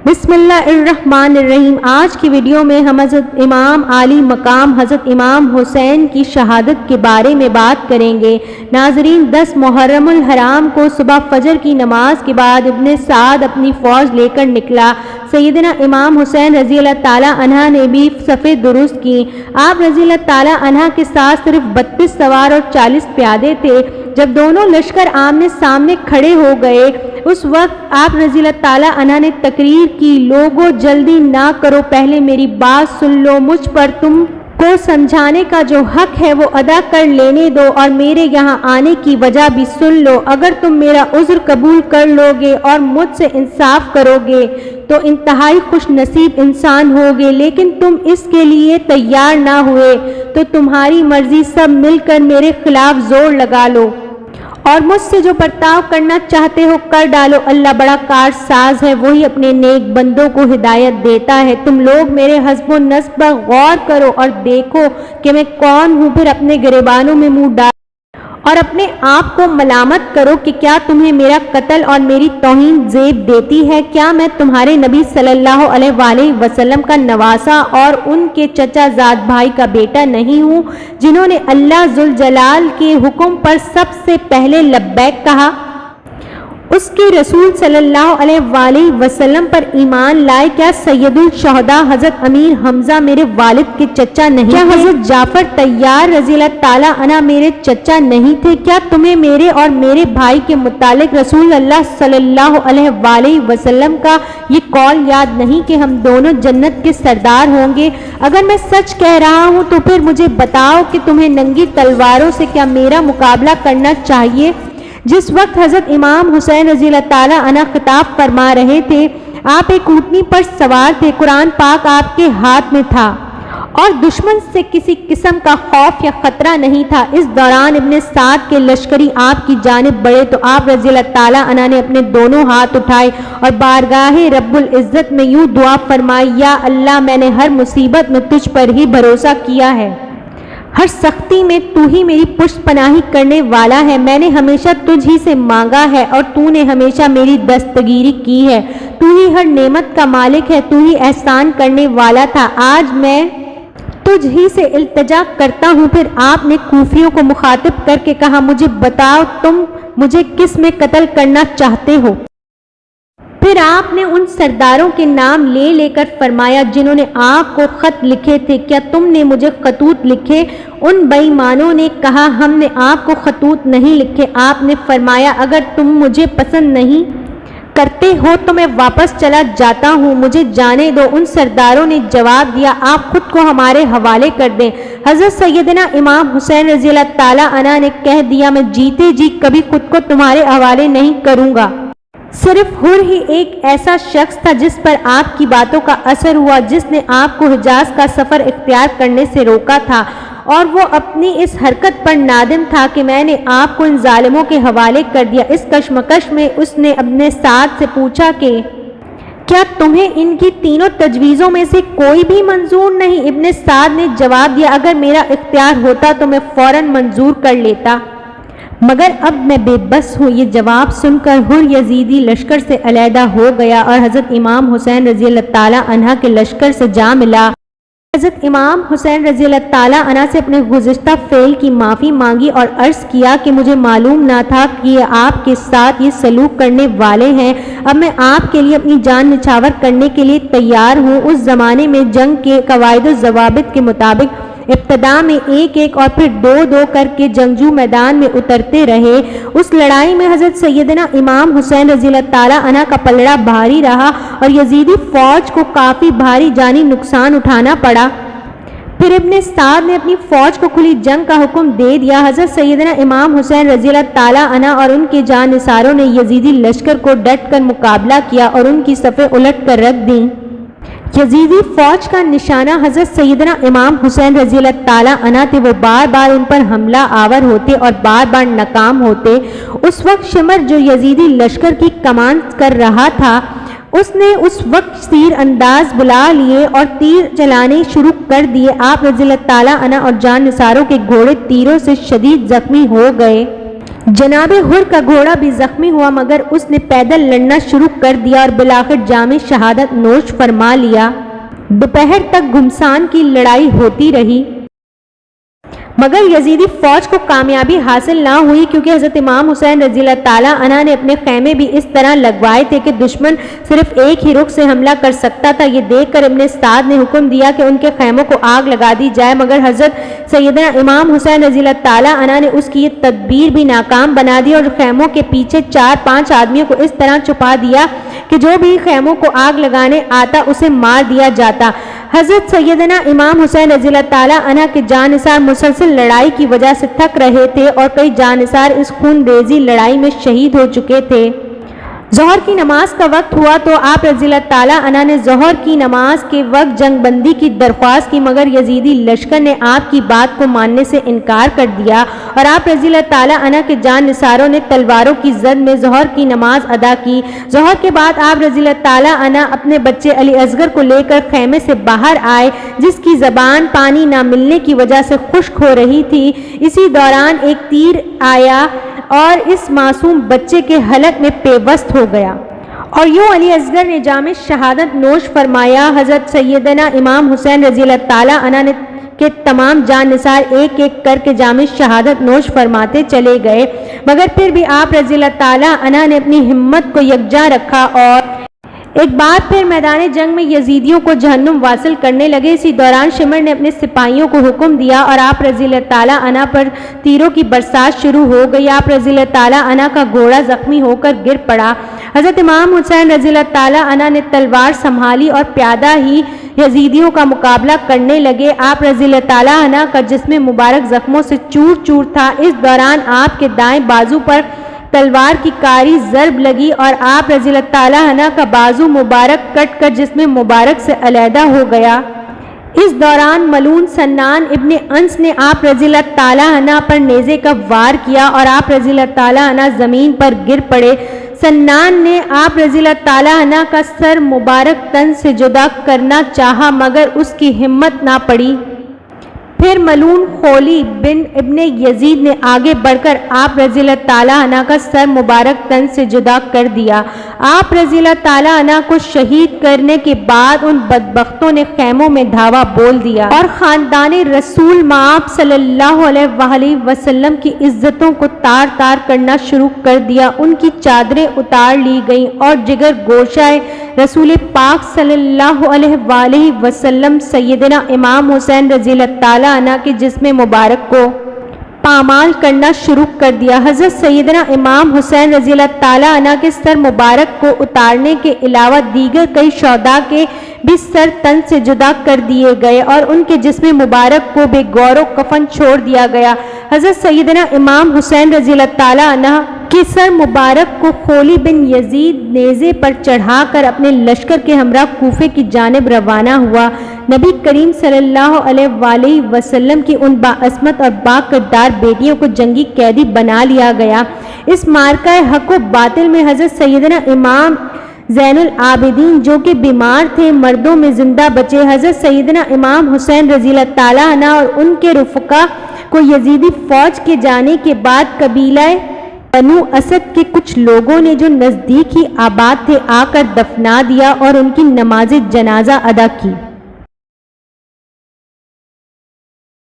بسم اللہ الرحمن الرحیم۔ آج کی ویڈیو میں ہم حضرت امام عالی مقام حضرت امام حسین کی شہادت کے بارے میں بات کریں گے۔ ناظرین، 10 محرم الحرام کو صبح فجر کی نماز کے بعد ابن سعد اپنی فوج لے کر نکلا۔ سیدنا امام حسین رضی اللہ تعالیٰ عنہ نے بھی صفیں درست کی۔ آپ رضی اللہ تعالیٰ عنہ کے ساتھ صرف 32 سوار اور 40 پیادے تھے۔ جب دونوں لشکر آمنے سامنے کھڑے ہو گئے، اس وقت آپ رضی اللہ تعالیٰ عنہ نے تقریر کی، لوگوں جلدی نہ کرو، پہلے میری بات سن لو، مجھ پر تم کو سمجھانے کا جو حق ہے وہ ادا کر لینے دو اور میرے یہاں آنے کی وجہ بھی سن لو۔ اگر تم میرا عذر قبول کر لو گے اور مجھ سے انصاف کرو گے تو انتہائی خوش نصیب انسان ہوگے، لیکن تم اس کے لیے تیار نہ ہوئے تو تمہاری مرضی، سب مل کر میرے خلاف زور لگا لو اور مجھ سے جو برتاؤ کرنا چاہتے ہو کر ڈالو۔ اللہ بڑا کارساز ہے، وہی اپنے نیک بندوں کو ہدایت دیتا ہے۔ تم لوگ میرے حسب و نسب پر غور کرو اور دیکھو کہ میں کون ہوں، پھر اپنے گریبانوں میں منہ ڈال اور اپنے آپ کو ملامت کرو کہ کیا تمہیں میرا قتل اور میری توہین زیب دیتی ہے؟ کیا میں تمہارے نبی صلی اللہ علیہ وآلہ وسلم کا نواسا اور ان کے چچا زاد بھائی کا بیٹا نہیں ہوں، جنہوں نے اللہ ذوالجلال کے حکم پر سب سے پہلے لبیک کہا، اس کے رسول صلی اللہ علیہ وآلہ وسلم پر ایمان لائے؟ کیا سید الشہداء حضرت امیر حمزہ میرے والد کے چچا نہیں؟ کیا حضرت جعفر طیار رضی اللہ تعالیٰ عنہ میرے چچا نہیں تھے؟ کیا تمہیں میرے اور میرے بھائی کے متعلق رسول اللہ صلی اللہ علیہ وآلہ وسلم کا یہ قول یاد نہیں کہ ہم دونوں جنت کے سردار ہوں گے؟ اگر میں سچ کہہ رہا ہوں تو پھر مجھے بتاؤ کہ تمہیں ننگی تلواروں سے کیا میرا مقابلہ کرنا چاہیے؟ جس وقت حضرت امام حسین رضی اللہ تعالیٰ عنہ خطاب فرما رہے تھے، آپ ایک اونٹنی پر سوار تھے، قرآن پاک آپ کے ہاتھ میں تھا اور دشمن سے کسی قسم کا خوف یا خطرہ نہیں تھا۔ اس دوران ابن سعد کے لشکری آپ کی جانب بڑھے تو آپ رضی اللہ تعالیٰ عنہ نے اپنے دونوں ہاتھ اٹھائے اور بارگاہ رب العزت میں یوں دعا فرمائی، یا اللہ، میں نے ہر مصیبت میں تجھ پر ہی بھروسہ کیا ہے، ہر سختی میں تو ہی میری پشت پناہی کرنے والا ہے، میں نے ہمیشہ تجھ ہی سے مانگا ہے اور تو نے ہمیشہ میری دستگیری کی ہے، تو ہی ہر نعمت کا مالک ہے، تو ہی احسان کرنے والا تھا، آج میں تجھ ہی سے التجا کرتا ہوں۔ پھر آپ نے کوفیوں کو مخاطب کر کے کہا، مجھے بتاؤ تم مجھے کس میں قتل کرنا چاہتے ہو؟ پھر آپ نے ان سرداروں کے نام لے لے کر فرمایا جنہوں نے آپ کو خط لکھے تھے، کیا تم نے مجھے خطوط لکھے؟ ان بے ایمانوں نے کہا، ہم نے آپ کو خطوط نہیں لکھے۔ آپ نے فرمایا، اگر تم مجھے پسند نہیں کرتے ہو تو میں واپس چلا جاتا ہوں، مجھے جانے دو۔ ان سرداروں نے جواب دیا، آپ خود کو ہمارے حوالے کر دیں۔ حضرت سیدنا امام حسین رضی اللہ تعالیٰ عنہ نے کہہ دیا، میں جیتے جی کبھی خود کو تمہارے حوالے نہیں کروں گا۔ صرف حر ہی ایک ایسا شخص تھا جس پر آپ کی باتوں کا اثر ہوا، جس نے آپ کو حجاز کا سفر اختیار کرنے سے روکا تھا، اور وہ اپنی اس حرکت پر نادم تھا کہ میں نے آپ کو ان ظالموں کے حوالے کر دیا۔ اس کشمکش میں اس نے ابن سعد سے پوچھا کہ کیا تمہیں ان کی تینوں تجویزوں میں سے کوئی بھی منظور نہیں؟ ابن سعد نے جواب دیا، اگر میرا اختیار ہوتا تو میں فوراً منظور کر لیتا، مگر اب میں بے بس ہوں۔ یہ جواب سن کر حر یزیدی لشکر سے علیحدہ ہو گیا اور حضرت امام حسین رضی اللہ تعالیٰ عنہ کے لشکر سے جا ملا۔ حضرت امام حسین رضی اللہ تعالیٰ عنہ سے اپنے گزشتہ فعل کی معافی مانگی اور عرض کیا کہ مجھے معلوم نہ تھا کہ یہ آپ کے ساتھ یہ سلوک کرنے والے ہیں، اب میں آپ کے لیے اپنی جان نچھاور کرنے کے لیے تیار ہوں۔ اس زمانے میں جنگ کے قواعد و ضوابط کے مطابق ابتدا میں ایک ایک اور پھر دو دو کر کے جنگجو میدان میں اترتے رہے۔ اس لڑائی میں حضرت سیدنا امام حسین رضی اللہ تعالیٰ عنہ کا پلڑا بھاری رہا اور یزیدی فوج کو کافی بھاری جانی نقصان اٹھانا پڑا۔ پھر ابن سعد نے اپنی فوج کو کھلی جنگ کا حکم دے دیا۔ حضرت سیدنا امام حسین رضی اللہ تعالیٰ عنہ اور ان کے جانثاروں نے یزیدی لشکر کو ڈٹ کر مقابلہ کیا اور ان کی صفیں الٹ کر رکھ دیں۔ یزیدی فوج کا نشانہ حضرت سیدنا امام حسین رضی اللہ تعالیٰ عنہ تھے، وہ بار بار ان پر حملہ آور ہوتے اور بار بار ناکام ہوتے۔ اس وقت شمر جو یزیدی لشکر کی کمان کر رہا تھا، اس نے اس وقت تیر انداز بلا لیے اور تیر چلانے شروع کر دیے۔ آپ رضی اللہ تعالیٰ عنہ اور جان نثاروں کے گھوڑے تیروں سے شدید زخمی ہو گئے۔ جناب حر کا گھوڑا بھی زخمی ہوا مگر اس نے پیدل لڑنا شروع کر دیا اور بالآخر جام شہادت نوش فرما لیا۔ دوپہر تک گھمسان کی لڑائی ہوتی رہی مگر یزیدی فوج کو کامیابی حاصل نہ ہوئی، کیونکہ حضرت امام حسین رضی اللہ تعالیٰ عنہ نے اپنے خیمے بھی اس طرح لگوائے تھے کہ دشمن صرف ایک ہی رخ سے حملہ کر سکتا تھا۔ یہ دیکھ کر ابن سعد نے حکم دیا کہ ان کے خیموں کو آگ لگا دی جائے، مگر حضرت سیدنا امام حسین رضی اللہ تعالیٰ عنہ نے اس کی یہ تدبیر بھی ناکام بنا دی اور خیموں کے پیچھے 4-5 آدمیوں کو اس طرح چھپا دیا کہ جو بھی خیموں کو آگ لگانے آتا اسے مار دیا جاتا۔ حضرت سیدنا امام حسین رضی اللہ تعالیٰ عنہ کے جانثار مسلسل لڑائی کی وجہ سے تھک رہے تھے اور کئی جانثار اس خون ریزی لڑائی میں شہید ہو چکے تھے۔ ظہر کی نماز کا وقت ہوا تو آپ رضی اللہ تعالیٰ عنہ نے ظہر کی نماز کے وقت جنگ بندی کی درخواست کی، مگر یزیدی لشکر نے آپ کی بات کو ماننے سے انکار کر دیا اور آپ رضی اللہ تعالیٰ عنہ کے جان نثاروں نے تلواروں کی زد میں ظہر کی نماز ادا کی۔ ظہر کے بعد آپ رضی اللہ تعالیٰ عنہ اپنے بچے علی اصغر کو لے کر خیمے سے باہر آئے، جس کی زبان پانی نہ ملنے کی وجہ سے خشک ہو رہی تھی۔ اسی دوران ایک تیر آیا اور اس معصوم بچے کے حلق میں پیوست ہو گیا اور یوں علی اصغر نے جام شہادت نوش فرمایا۔ حضرت سیدنا امام حسین رضی اللہ تعالیٰ عنہ کے تمام جان نثار ایک ایک کر کے جام شہادت نوش فرماتے چلے گئے، مگر پھر بھی آپ رضی اللہ تعالیٰ عنہ نے اپنی ہمت کو یکجا رکھا اور ایک بار پھر میدان جنگ میں یزیدیوں کو جہنم واصل کرنے لگے۔ اسی دوران شمر نے اپنے سپاہیوں کو حکم دیا اور آپ رضی اللہ تعالیٰ عنہ پر تیروں کی برسات شروع ہو گئی۔ آپ رضی اللہ تعالیٰ عنہ کا گھوڑا زخمی ہو کر گر پڑا۔ حضرت امام حسین رضی اللہ تعالیٰ عنہ نے تلوار سنبھالی اور پیادہ ہی یزیدیوں کا مقابلہ کرنے لگے۔ آپ رضی اللہ تعالیٰ عنہ کا جسم مبارک زخموں سے چور چور تھا۔ اس دوران آپ کے دائیں بازو پر تلوار کی کاری ضرب لگی اور آپ رضی اللہ تعالیٰ عنہ کا بازو مبارک کٹ کر جسم مبارک سے علیحدہ ہو گیا۔ اس دوران ملعون سنان ابن انس نے آپ رضی اللہ تعالیٰ عنہ پر نیزے کا وار کیا اور آپ رضی اللہ تعالیٰ عنہ زمین پر گر پڑے۔ سنان نے آپ رضی اللہ تعالیٰ عنہ کا سر مبارک تن سے جدا کرنا چاہا مگر اس کی ہمت نہ پڑی۔ پھر ملعون خولی بن ابن یزید نے آگے بڑھ کر آپ رضی اللہ تعالیٰ عنہ کا سر مبارک تن سے جدا کر دیا۔ آپ رضی اللہ تعالیٰ عنہ کو شہید کرنے کے بعد ان بدبختوں نے خیموں میں دھاوا بول دیا اور خاندان رسول مآب صلی اللہ علیہ وآلہ وسلم کی عزتوں کو تار تار کرنا شروع کر دیا۔ ان کی چادریں اتار لی گئیں اور جگر گوشہ رسول پاک صلی اللہ علیہ وآلہ وسلم سیدنا امام حسین رضی اللہ تعالیٰ عنہ کے جسم مبارک کو پامال کرنا شروع کر دیا۔ حضرت سیدنا امام حسین رضی اللہ تعالیٰ عنہ کے سر مبارک کو اتارنے کے علاوہ دیگر کئی شہداء کے بھی سر تن سے جدا کر دیے گئے اور ان کے جسم مبارک کو بے گور و کفن چھوڑ دیا گیا۔ حضرت سیدنا امام حسین رضی اللہ تعالیٰ عنہ کے سر مبارک کو خولی بن یزید نیزے پر چڑھا کر اپنے لشکر کے ہمراہ کوفے کی جانب روانہ ہوا۔ نبی کریم صلی اللہ علیہ وآلہ وسلم کی ان باعصمت اور باکردار بیٹیوں کو جنگی قیدی بنا لیا گیا۔ اس مارکہ حق و باطل میں حضرت سیدنا امام زین العابدین جو کہ بیمار تھے مردوں میں زندہ بچے۔ حضرت سیدنا امام حسین رضی اللہ تعالیٰ عنہ اور ان کے رفقا کو یزیدی فوج کے جانے کے بعد قبیلہ بنو اسد کے کچھ لوگوں نے جو نزدیک ہی آباد تھے آ کر دفنا دیا اور ان کی نماز جنازہ ادا کی۔